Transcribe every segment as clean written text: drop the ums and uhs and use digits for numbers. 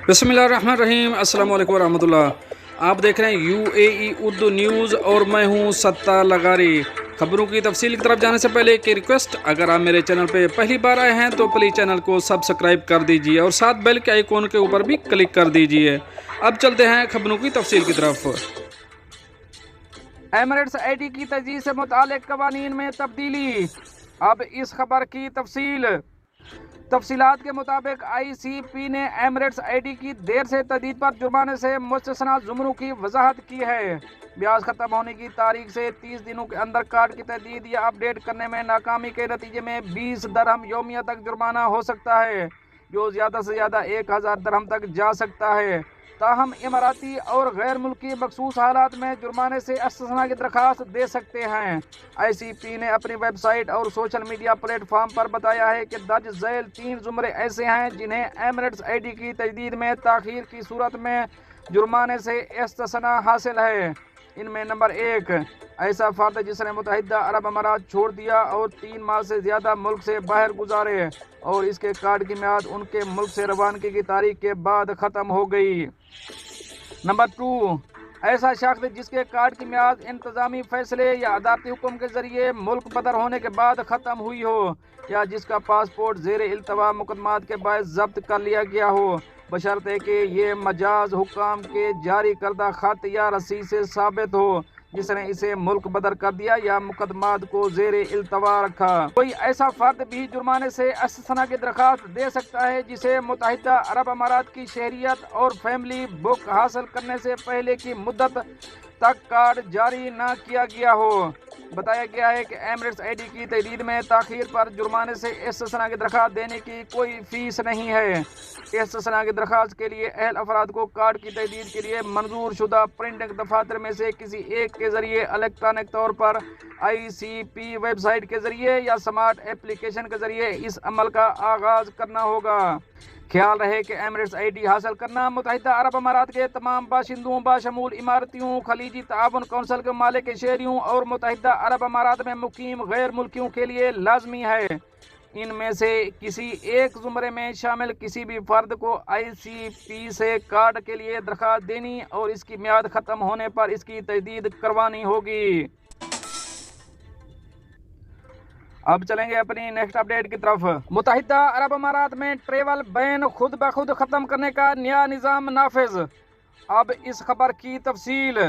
بسم اللہ الرحمن الرحیم۔ السلام علیکم ورحمۃ اللہ۔ آپ دیکھ رہے ہیں UAE اردو نیوز اور میں ہوں ستار لغاری۔ خبروں کی تفصیل کی طرف جانے سے پہلے ایک ریکویسٹ، اگر آپ میرے چینل پہ پہلی بار آئے ہیں تو پلیز چینل کو سبسکرائب کر دیجئے اور ساتھ بیل کے آئیکن کے اوپر بھی کلک کر دیجئے۔ اب چلتے ہیں خبروں کی تفصیل کی طرف۔ ایمریٹس ID کی تجدید سے متعلق قوانین میں تبدیلی۔ اب اس خبر کی تفصیلات کے مطابق ICP نے ایمریٹس ID کی دیر سے تجدید پر جرمانے سے مستثنی زمروں کی وضاحت کی ہے۔ بیاج ختم ہونے کی تاریخ سے 30 دنوں کے اندر کارڈ کی تجدید یا اپ ڈیٹ کرنے میں ناکامی کے نتیجے میں 20 درہم یومیہ تک جرمانہ ہو سکتا ہے، جو زیادہ سے زیادہ 1000 درہم تک جا سکتا ہے۔ تاہم اماراتی اور غیر ملکی مخصوص حالات میں جرمانے سے استثناء کی درخواست دے سکتے ہیں۔ ICP نے اپنی ویب سائٹ اور سوشل میڈیا پلیٹ فارم پر بتایا ہے کہ درج ذیل 3 زمرے ایسے ہیں جنہیں ایمریٹس ID کی تجدید میں تاخیر کی صورت میں جرمانے سے استثناء حاصل ہے۔ ان میں نمبر 1، ایسا فرد جس نے متحدہ عرب امارات چھوڑ دیا اور 3 ماہ سے زیادہ ملک سے باہر گزارے اور اس کے کارڈ کی میعاد ان کے ملک سے روانگی کی تاریخ کے بعد ختم ہو گئی۔ نمبر 2، ایسا شخص جس کے کارڈ کی میعاد انتظامی فیصلے یا عدالتی حکم کے ذریعے ملک بدر ہونے کے بعد ختم ہوئی ہو، یا جس کا پاسپورٹ زیر التوا مقدمات کے باعث ضبط کر لیا گیا ہو، بشرطے کہ یہ مجاز حکام کے جاری کردہ خط یا رسید سے ثابت ہو جس نے اسے ملک بدر کر دیا یا مقدمات کو زیر التوا رکھا۔ کوئی ایسا فرد بھی جرمانے سے استثناء کی درخواست دے سکتا ہے جسے متحدہ عرب امارات کی شہریت اور فیملی بک حاصل کرنے سے پہلے کی مدت تک کارڈ جاری نہ کیا گیا ہو۔ بتایا گیا ہے کہ ایمریٹس ID کی تجدید میں تاخیر پر جرمانے سے استثناء کی درخواست دینے کی کوئی فیس نہیں ہے۔ استثناء کی درخواست کے لیے اہل افراد کو کارڈ کی تجدید کے لیے منظور شدہ پرنٹنگ دفاتر میں سے کسی ایک کے ذریعے الیکٹرانک طور پر ICP ویب سائٹ کے ذریعے یا سمارٹ ایپلیکیشن کے ذریعے اس عمل کا آغاز کرنا ہوگا۔ خیال رہے کہ ایمریٹس ID حاصل کرنا متحدہ عرب امارات کے تمام باشندوں بشمول اماراتیوں، خلیجی تعاون کونسل کے ممالک شہریوں اور متحدہ عرب امارات میں مقیم غیر ملکیوں کے لیے لازمی ہے۔ ان میں سے کسی ایک زمرے میں شامل کسی بھی فرد کو ICP سے کارڈ کے لیے درخواست دینی اور اس کی میعاد ختم ہونے پر اس کی تجدید کروانی ہوگی۔ اب چلیں گے اپنی نیکسٹ اپڈیٹ کی طرف۔ متحدہ عرب امارات میں ٹریول بین خود بخود ختم کرنے کا نیا نظام نافذ۔ اب اس خبر کی تفصیل۔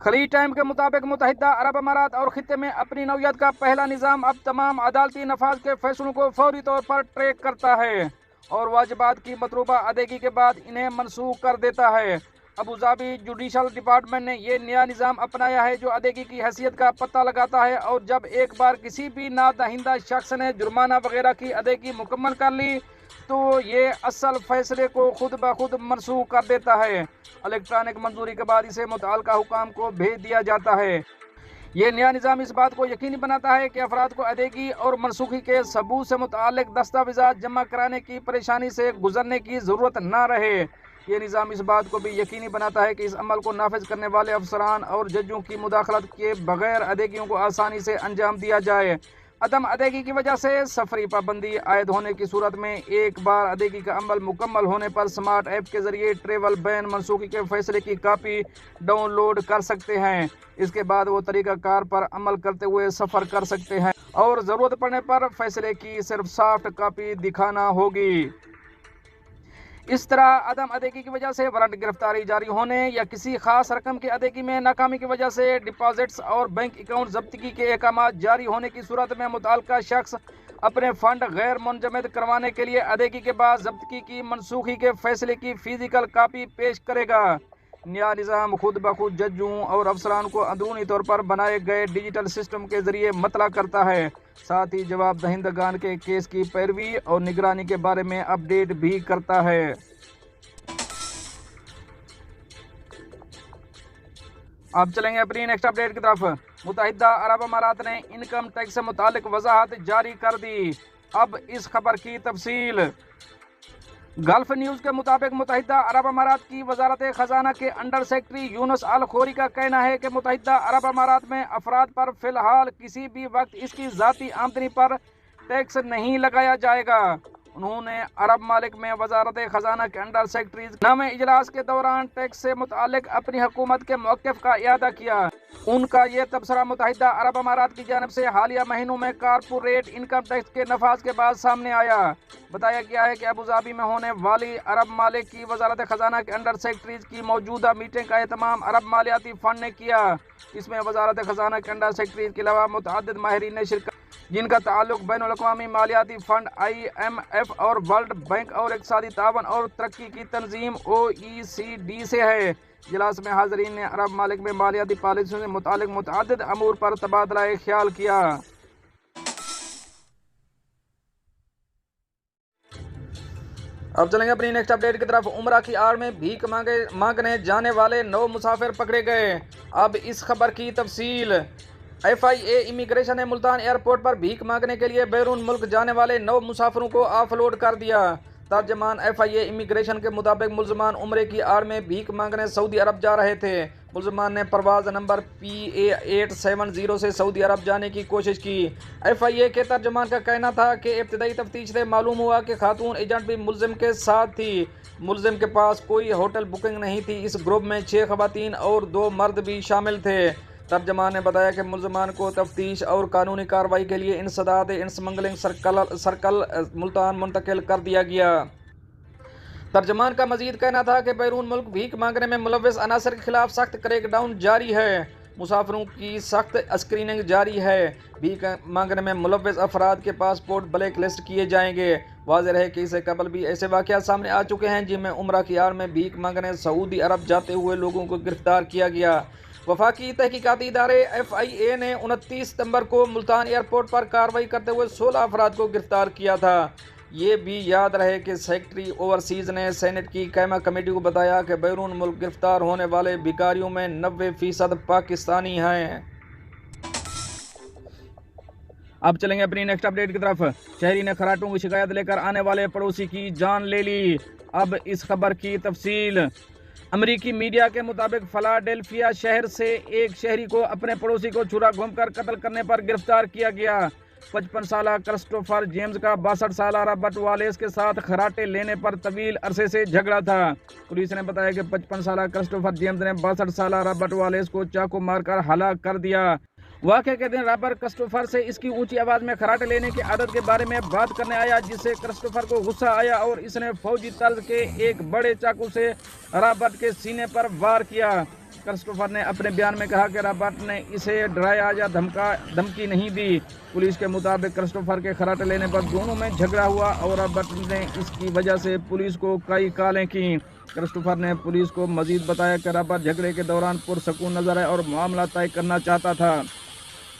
خلیج ٹائم کے مطابق متحدہ عرب امارات اور خطے میں اپنی نوعیت کا پہلا نظام اب تمام عدالتی نفاذ کے فیصلوں کو فوری طور پر ٹریک کرتا ہے اور واجبات کی مطلوبہ ادائیگی کے بعد انہیں منسوخ کر دیتا ہے۔ ابوظہبی جوڈیشل ڈپارٹمنٹ نے یہ نیا نظام اپنایا ہے جو ادائیگی کی حیثیت کا پتہ لگاتا ہے، اور جب ایک بار کسی بھی نادہندہ شخص نے جرمانہ وغیرہ کی ادائیگی مکمل کر لی تو یہ اصل فیصلے کو خود بخود منسوخ کر دیتا ہے۔ الیکٹرانک منظوری کے بعد اسے متعلقہ حکام کو بھیج دیا جاتا ہے۔ یہ نیا نظام اس بات کو یقینی بناتا ہے کہ افراد کو ادائیگی اور منسوخی کے ثبوت سے متعلق دستاویزات جمع کرانے کی پریشانی سے گزرنے کی ضرورت نہ رہے۔ یہ نظام اس بات کو بھی یقینی بناتا ہے کہ اس عمل کو نافذ کرنے والے افسران اور ججوں کی مداخلت کے بغیر ادائیگیوں کو آسانی سے انجام دیا جائے۔ عدم ادائیگی کی وجہ سے سفری پابندی عائد ہونے کی صورت میں ایک بار ادائیگی کا عمل مکمل ہونے پر سمارٹ ایپ کے ذریعے ٹریول بین منسوخی کے فیصلے کی کاپی ڈاؤن لوڈ کر سکتے ہیں۔ اس کے بعد وہ طریقہ کار پر عمل کرتے ہوئے سفر کر سکتے ہیں اور ضرورت پڑنے پر فیصلے کی صرف سافٹ کاپی دکھانا ہوگی۔ اس طرح عدم ادائیگی کی وجہ سے وارنٹ گرفتاری جاری ہونے یا کسی خاص رقم کی ادائیگی میں ناکامی کی وجہ سے ڈپازٹس اور بینک اکاؤنٹ ضبطگی کے احکامات جاری ہونے کی صورت میں متعلقہ شخص اپنے فنڈ غیر منجمد کروانے کے لیے ادائیگی کے بعد ضبطگی کی منسوخی کے فیصلے کی فزیکل کاپی پیش کرے گا۔ نیا نظام خود بخود ججوں اور افسران کو اندرونی طور پر بنائے گئے ڈیجیٹل سسٹم کے ذریعے مطلع کرتا ہے، ساتھ ہی جواب دہندگان کے کیس کی پیروی اور نگرانی کے بارے میں اپ ڈیٹ بھی کرتا ہے۔ اب چلیں گے اپنی نیکسٹ اپڈیٹ کی طرف۔ متحدہ عرب امارات نے انکم ٹیکس سے متعلق وضاحت جاری کر دی۔ اب اس خبر کی تفصیل۔ گلف نیوز کے مطابق متحدہ عرب امارات کی وزارت خزانہ کے انڈر سیکرٹری یونس الخوری کا کہنا ہے کہ متحدہ عرب امارات میں افراد پر فی الحال کسی بھی وقت اس کی ذاتی آمدنی پر ٹیکس نہیں لگایا جائے گا۔ انہوں نے عرب ممالک میں وزارت خزانہ کے انڈر سیکرٹریز نامہ اجلاس کے دوران ٹیکس سے متعلق اپنی حکومت کے موقف کا اعادہ کیا۔ ان کا یہ تبصرہ متحدہ عرب امارات کی جانب سے حالیہ مہینوں میں کارپوریٹ انکم ٹیکس کے نفاذ کے بعد سامنے آیا۔ بتایا گیا ہے کہ ابوظہبی میں ہونے والی عرب ممالک کی وزارت خزانہ کے انڈر سیکرٹریز کی موجودہ میٹنگ کا اہتمام عرب مالیاتی فنڈ نے کیا۔ اس میں وزارت خزانہ کے انڈر سیکرٹریز کے علاوہ متعدد ماہرین نے شرکت جن کا تعلق بین الاقوامی مالیاتی فنڈ IMF اور ورلڈ بینک اور اقتصادی تعاون اور ترقی کی تنظیم OECD سے ہے۔ اجلاس میں حاضرین نے عرب ممالک میں مالیاتی پالیسیوں سے متعلق متعدد امور پر تبادلہ خیال کیا۔ اب چلیں گے اپنی نیکسٹ اپڈیٹ کی طرف۔ عمرہ کی آڑ میں بھیک مانگنے جانے والے 9 مسافر پکڑے گئے۔ اب اس خبر کی تفصیل۔ FIA امیگریشن نے ملتان ایئرپورٹ پر بھیک مانگنے کے لیے بیرون ملک جانے والے 9 مسافروں کو آف لوڈ کر دیا۔ ترجمان FIA امیگریشن کے مطابق ملزمان عمرے کی آڑ میں بھیک مانگنے سعودی عرب جا رہے تھے۔ ملزمان نے پرواز نمبر PA870 سے سعودی عرب جانے کی کوشش کی۔ FIA کے ترجمان کا کہنا تھا کہ ابتدائی تفتیش سے معلوم ہوا کہ خاتون ایجنٹ بھی ملزم کے ساتھ تھی۔ ملزم کے پاس کوئی ہوٹل بکنگ نہیں تھی۔ اس گروپ میں 6 خواتین اور 2 مرد بھی شامل تھے۔ ترجمان نے بتایا کہ ملزمان کو تفتیش اور قانونی کارروائی کے لیے انسداد اسمگلنگ سرکل ملتان منتقل کر دیا گیا۔ ترجمان کا مزید کہنا تھا کہ بیرون ملک بھیک مانگنے میں ملوث عناصر کے خلاف سخت کریک ڈاؤن جاری ہے۔ مسافروں کی سخت اسکریننگ جاری ہے۔ بھیک مانگنے میں ملوث افراد کے پاسپورٹ بلیک لسٹ کیے جائیں گے۔ واضح ہے کہ اس سے قبل بھی ایسے واقعات سامنے آ چکے ہیں جن میں عمرہ کی آڑ میں بھیک مانگنے سعودی عرب جاتے ہوئے لوگوں کو گرفتار کیا گیا۔ وفاقی تحقیقاتی ادارے FIA نے 29 ستمبر کو ملتان ایئرپورٹ پر کارروائی کرتے ہوئے 16 افراد کو گرفتار کیا تھا۔ یہ بھی یاد رہے کہ سیکرٹری اوورسیز نے سینٹ کی قائمہ کمیٹی کو بتایا کہ بیرون ملک گرفتار ہونے والے بھکاریوں میں 90% پاکستانی ہیں۔ اب چلیں گے اپنی نیکسٹ اپڈیٹ کی طرف۔ شہری نے خراٹوں کی شکایت لے کر آنے والے پڑوسی کی جان لے لی۔ اب اس خبر کی تفصیل۔ امریکی میڈیا کے مطابق فلاڈیلفیا شہر سے ایک شہری کو اپنے پڑوسی کو چھرا گھوم کر قتل کرنے پر گرفتار کیا گیا۔ 55 سالہ کرسٹوفر جیمز کا 62 سالہ رابرٹ والیس کے ساتھ خراٹے لینے پر طویل عرصے سے جھگڑا تھا۔ پولیس نے بتایا کہ 55 سالہ کرسٹوفر جیمز نے 62 سالہ رابرٹ والیس کو چاقو مار کر ہلاک کر دیا۔ واقعے کے دن رابرٹ کرسٹوفر سے اس کی اونچی آواز میں خراٹے لینے کی عادت کے بارے میں بات کرنے آیا، جس سے کرسٹوفر کو غصہ آیا اور اس نے فوجی طرز کے ایک بڑے چاقو سے رابرٹ کے سینے پر وار کیا۔ کرسٹوفر نے اپنے بیان میں کہا کہ رابرٹ نے اسے ڈرایا یا دھمکی نہیں دی۔ پولیس کے مطابق کرسٹوفر کے خراٹے لینے پر دونوں میں جھگڑا ہوا اور رابرٹ نے اس کی وجہ سے پولیس کو کئی کالیں کیں۔ کرسٹوفر نے پولیس کو مزید بتایا کہ رابرٹ جھگڑے کے دوران پرسکون نظر آیا اور معاملہ طے کرنا چاہتا تھا۔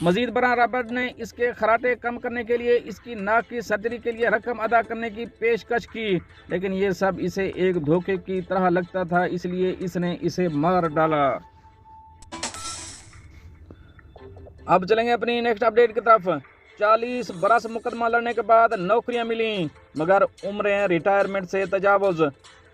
مزید برآں رابرٹ نے اس کے خراٹے کم کرنے کے لیے اس کی ناک کی سرجری کے لیے رقم ادا کرنے کی پیشکش کی، لیکن یہ سب اسے ایک دھوکے کی طرح لگتا تھا، اس لیے اس نے اسے مار ڈالا۔ اب چلیں گے اپنی نیکسٹ اپڈیٹ کی طرف۔ 40 برس مقدمہ لڑنے کے بعد نوکریاں ملیں مگر عمریں ریٹائرمنٹ سے تجاوز۔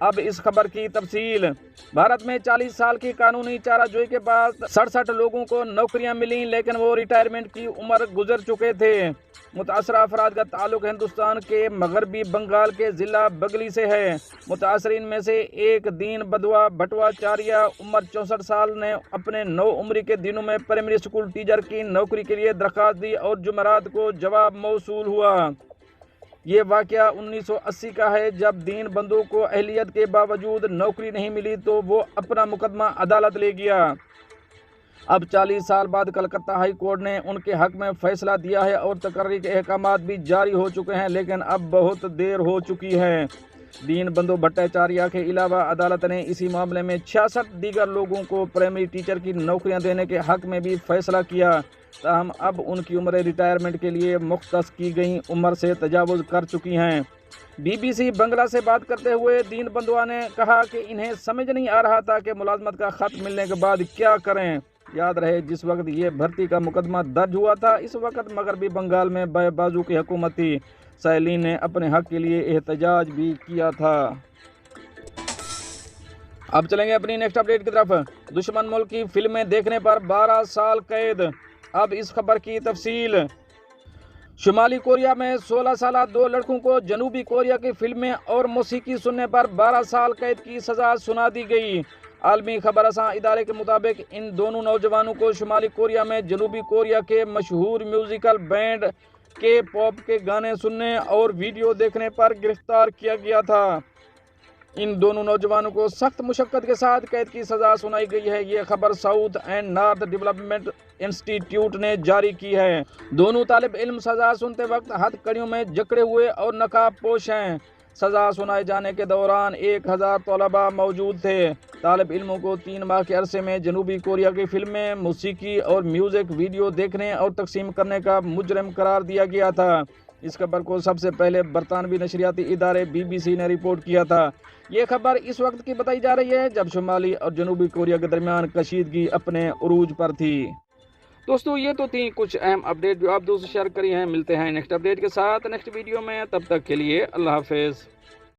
اب اس خبر کی تفصیل۔ بھارت میں 40 سال کی قانونی چارہ جوئی کے بعد 67 لوگوں کو نوکریاں ملیں، لیکن وہ ریٹائرمنٹ کی عمر گزر چکے تھے۔ متاثرہ افراد کا تعلق ہندوستان کے مغربی بنگال کے ضلع بگلی سے ہے۔ متاثرین میں سے ایک دین بدوا بھٹواچاریہ عمر 64 سال نے اپنے نو عمری کے دنوں میں پرائمری اسکول ٹیچر کی نوکری کے لیے درخواست دی اور جمعرات کو جواب موصول ہوا۔ یہ واقعہ 1980 کا ہے، جب دین بندو کو اہلیت کے باوجود نوکری نہیں ملی تو وہ اپنا مقدمہ عدالت لے گیا۔ اب 40 سال بعد کلکتہ ہائی کورٹ نے ان کے حق میں فیصلہ دیا ہے اور تقرری کے احکامات بھی جاری ہو چکے ہیں، لیکن اب بہت دیر ہو چکی ہے۔ دین بندو بھٹاچاریہ کے علاوہ عدالت نے اسی معاملے میں 66 دیگر لوگوں کو پرائمری ٹیچر کی نوکریاں دینے کے حق میں بھی فیصلہ کیا، تاہم اب ان کی عمریں ریٹائرمنٹ کے لیے مختص کی گئی عمر سے تجاوز کر چکی ہیں۔ BBC بنگلہ سے بات کرتے ہوئے دین بندوا نے کہا کہ انہیں سمجھ نہیں آ رہا تھا کہ ملازمت کا خط ملنے کے بعد کیا کریں۔ یاد رہے جس وقت یہ بھرتی کا مقدمہ درج ہوا تھا اس وقت مغربی بنگال میں بائیں بازو کی حکومت تھی۔ سائلین نے اپنے حق کے لیے احتجاج بھی کیا تھا۔ اب چلیں گے اپنی نیکسٹ اپڈیٹ کی طرف۔ دشمن ملک کی فلمیں دیکھنے پر 12 سال قید۔ اب اس خبر کی تفصیل۔ شمالی کوریا میں 16 سالہ 2 لڑکوں کو جنوبی کوریا کی فلمیں اور موسیقی سننے پر 12 سال قید کی سزا سنا دی گئی۔ عالمی خبر رساں ادارے کے مطابق ان دونوں نوجوانوں کو شمالی کوریا میں جنوبی کوریا کے مشہور میوزیکل بینڈ کے پاپ کے گانے سننے اور ویڈیو دیکھنے پر گرفتار کیا گیا تھا۔ ان دونوں نوجوانوں کو سخت مشقت کے ساتھ قید کی سزا سنائی گئی ہے۔ یہ خبر ساؤتھ اینڈ نارتھ ڈیولپمنٹ انسٹی ٹیوٹ نے جاری کی ہے۔ دونوں طالب علم سزا سنتے وقت ہتھ کڑیوں میں جکڑے ہوئے اور نقاب پوش ہیں۔ سزا سنائے جانے کے دوران 1000 طلباء موجود تھے۔ طالب علموں کو 3 ماہ کے عرصے میں جنوبی کوریا کی فلمیں، موسیقی اور میوزک ویڈیو دیکھنے اور تقسیم کرنے کا مجرم قرار دیا گیا تھا۔ اس خبر کو سب سے پہلے برطانوی نشریاتی ادارے BBC نے رپورٹ کیا تھا۔ یہ خبر اس وقت کی بتائی جا رہی ہے جب شمالی اور جنوبی کوریا کے درمیان کشیدگی اپنے عروج پر تھی۔ دوستو یہ تو تھی کچھ اہم اپڈیٹ جو آپ دوست شیئر کری ہیں۔ ملتے ہیں نیکسٹ اپڈیٹ کے ساتھ نیکسٹ ویڈیو میں، تب تک کے لیے اللہ حافظ۔